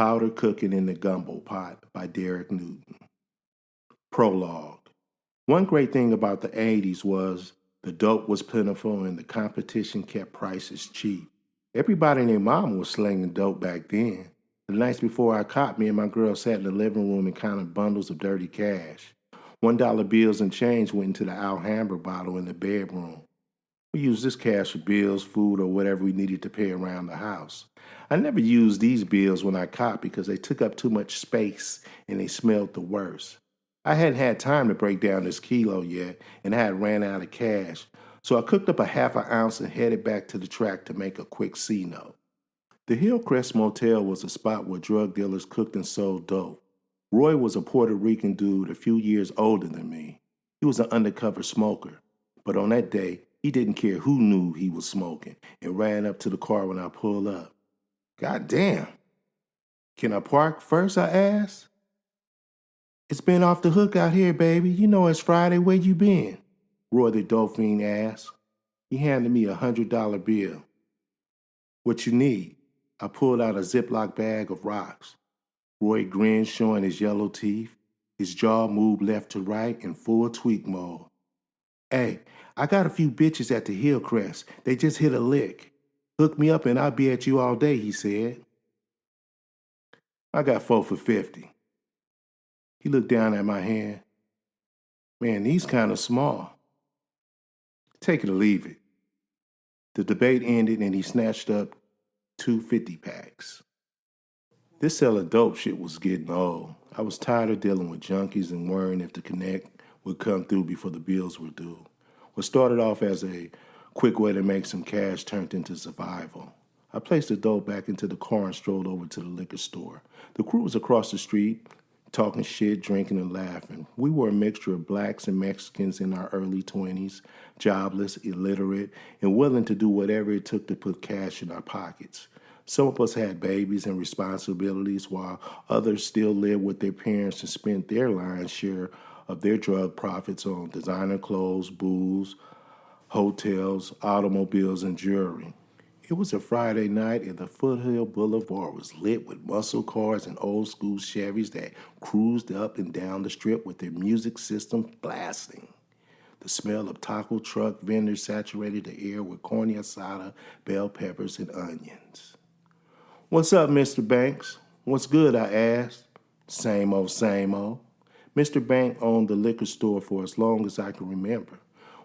Powder Cooking in the Gumbo Pot by Derrick. Prologue. One great thing about the 80s was the dope was plentiful and the competition kept prices cheap. Everybody and their mama was slinging dope back then. The nights before I caught, me and my girl sat in the living room and counted bundles of dirty cash. $1 bills and change went into the Alhambra bottle in the bedroom. We used this cash for bills, food, or whatever we needed to pay around the house. I never used these bills when I caught because they took up too much space and they smelled the worst. I hadn't had time to break down this kilo yet, and I had ran out of cash, so I cooked up a half an ounce and headed back to the track to make a quick C-note. The Hillcrest Motel was a spot where drug dealers cooked and sold dope. Roy was a Puerto Rican dude a few years older than me. He was an undercover smoker, but on that day, he didn't care who knew he was smoking and ran up to the car when I pulled up. "God damn. Can I park first?" I asked. "It's been off the hook out here, baby. You know it's Friday. Where you been?" Roy the Dolphin asked. He handed me a $100 bill. "What you need?" I pulled out a Ziploc bag of rocks. Roy grinned, showing his yellow teeth. His jaw moved left to right in full tweak mode. "Hey, I got a few bitches at the Hillcrest. They just hit a lick. Hook me up and I'll be at you all day," he said. "I got 4 for 50. He looked down at my hand. "Man, these kind of small. Take it or leave it." The debate ended and he snatched up 2 50-packs. This selling dope shit was getting old. I was tired of dealing with junkies and worrying if the connect would come through before the bills were due. What started off as a quick way to make some cash turned into survival. I placed the dope back into the car and strolled over to the liquor store. The crew was across the street, talking shit, drinking, and laughing. We were a mixture of blacks and Mexicans in our early 20s, jobless, illiterate, and willing to do whatever it took to put cash in our pockets. Some of us had babies and responsibilities, while others still lived with their parents and spent their lion's share of their drug profits on designer clothes, booze, hotels, automobiles, and jewelry. It was a Friday night, and the Foothill Boulevard was lit with muscle cars and old-school Chevys that cruised up and down the strip with their music system blasting. The smell of taco truck vendors saturated the air with corn asada, bell peppers, and onions. "What's up, Mr. Banks? What's good?" I asked. "Same old, same old." Mr. Bank owned the liquor store for as long as I can remember.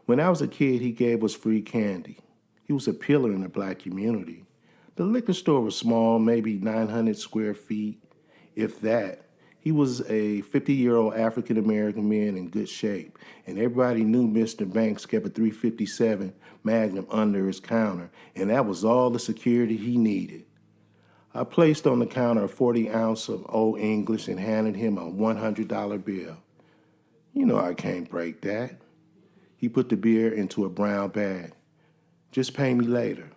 When I was a kid, he gave us free candy. He was a pillar in the black community. The liquor store was small, maybe 900 square feet, if that. He was a 50-year-old African-American man in good shape, and everybody knew Mr. Banks kept a .357 Magnum under his counter, and that was all the security he needed. I placed on the counter a 40-ounce of Old English and handed him a $100 bill. "You know I can't break that." He put the beer into a brown bag. "Just pay me later."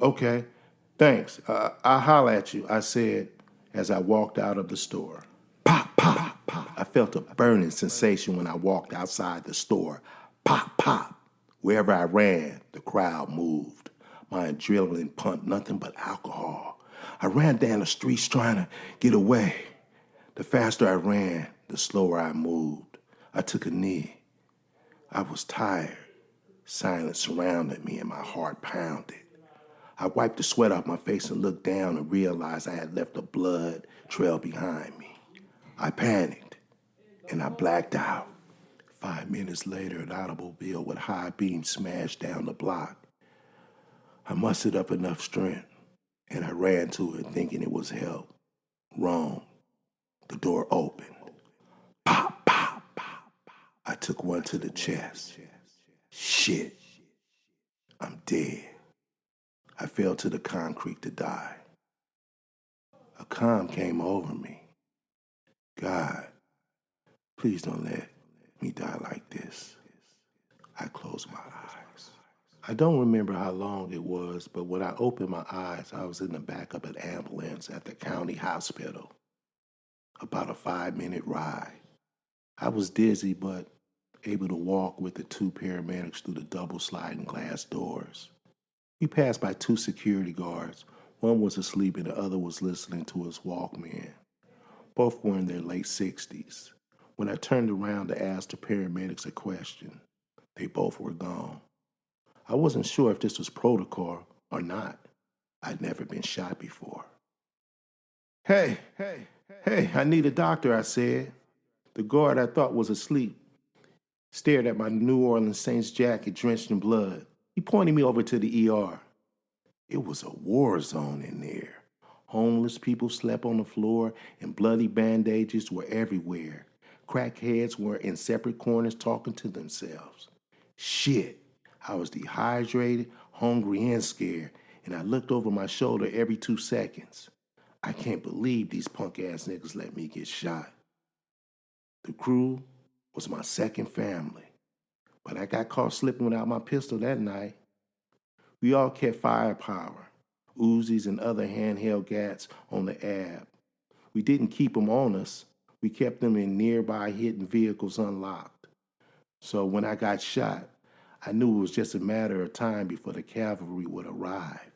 "Okay, thanks. I'll holler at you," I said as I walked out of the store. Pop, pop, pop. I felt a burning sensation when I walked outside the store. Pop, pop. Wherever I ran, the crowd moved. My adrenaline pumped nothing but alcohol. I ran down the streets trying to get away. The faster I ran, the slower I moved. I took a knee. I was tired. Silence surrounded me and my heart pounded. I wiped the sweat off my face and looked down and realized I had left a blood trail behind me. I panicked and I blacked out. 5 minutes later, an automobile with high beams smashed down the block. I mustered up enough strength and I ran to it thinking it was help. Wrong. The door opened. Pop, pop, pop. I took one to the chest. Shit. I'm dead. I fell to the concrete to die. A calm came over me. God, please don't let me die like this. I closed my eyes. I don't remember how long it was, but when I opened my eyes, I was in the back of an ambulance at the county hospital. About a 5-minute ride. I was dizzy, but able to walk with the 2 paramedics through the double sliding glass doors. We passed by 2 security guards. One was asleep and the other was listening to his Walkman. Both were in their late 60s. When I turned around to ask the paramedics a question, they both were gone. I wasn't sure if this was protocol or not. I'd never been shot before. Hey, I need a doctor, I said. The guard I thought was asleep stared at my New Orleans Saints jacket drenched in blood. He pointed me over to the ER. It was a war zone in there. Homeless people slept on the floor and bloody bandages were everywhere. Crackheads were in separate corners talking to themselves. Shit, I was dehydrated, hungry, and scared, and I looked over my shoulder every 2 seconds. I can't believe these punk-ass niggas let me get shot. The crew was my second family, but I got caught slipping without my pistol that night. We all kept firepower, Uzis and other handheld gats on the ab. We didn't keep them on us. We kept them in nearby hidden vehicles unlocked. So when I got shot, I knew it was just a matter of time before the cavalry would arrive.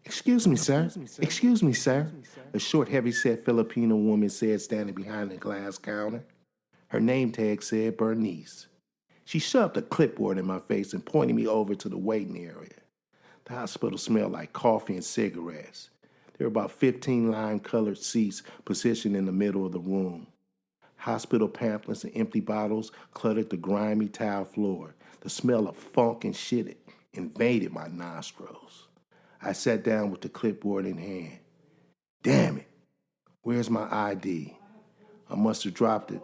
Excuse me, sir. Excuse me, sir. A short, heavy-set Filipino woman said standing behind the glass counter. Her name tag said Bernice. She shoved a clipboard in my face and pointed me over to the waiting area. The hospital smelled like coffee and cigarettes. There were about 15 lime-colored seats positioned in the middle of the room. Hospital pamphlets and empty bottles cluttered the grimy tile floor. The smell of funk and shit invaded my nostrils. I sat down with the clipboard in hand. Damn it, where's my ID? I must have dropped it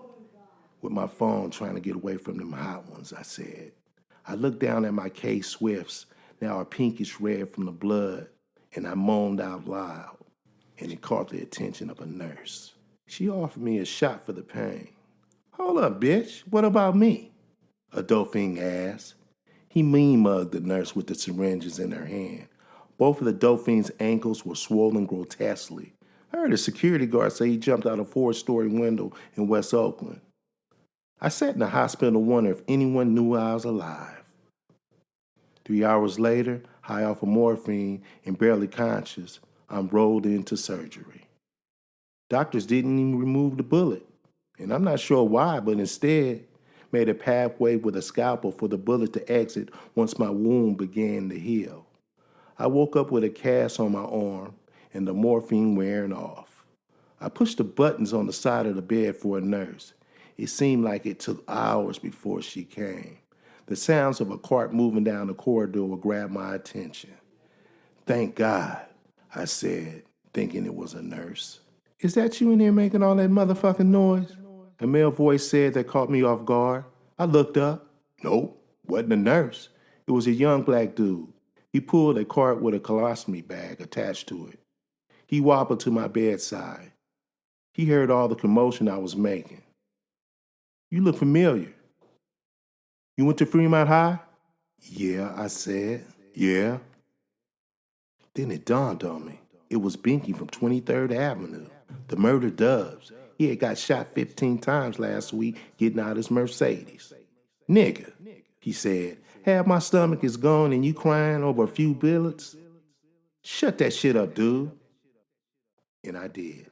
with my phone trying to get away from them hot ones, I said. I looked down at my K-Swifts, now a pinkish red from the blood, and I moaned out loud, and it caught the attention of a nurse. She offered me a shot for the pain. Hold up, bitch, what about me? Adolphine asked. He mean-mugged the nurse with the syringes in her hand. Both of the Dauphine's ankles were swollen grotesquely. I heard a security guard say he jumped out a 4-story window in West Oakland. I sat in the hospital to wonder if anyone knew I was alive. 3 hours later, high off of morphine and barely conscious, I'm rolled into surgery. Doctors didn't even remove the bullet, and I'm not sure why, but instead made a pathway with a scalpel for the bullet to exit once my wound began to heal. I woke up with a cast on my arm and the morphine wearing off. I pushed the buttons on the side of the bed for a nurse. It seemed like it took hours before she came. The sounds of a cart moving down the corridor would grab my attention. Thank God, I said, thinking it was a nurse. Is that you in there making all that motherfucking noise? A male voice said that caught me off guard. I looked up. Nope, wasn't a nurse. It was a young black dude. He pulled a cart with a colostomy bag attached to it. He wobbled to my bedside. He heard all the commotion I was making. You look familiar. You went to Fremont High? Yeah, I said. Yeah. Then it dawned on me. It was Binky from 23rd Avenue, the murder Dubs. He had got shot 15 times last week getting out his Mercedes. Nigga, he said, half my stomach is gone and you crying over a few bullets? Shut that shit up, dude. And I did.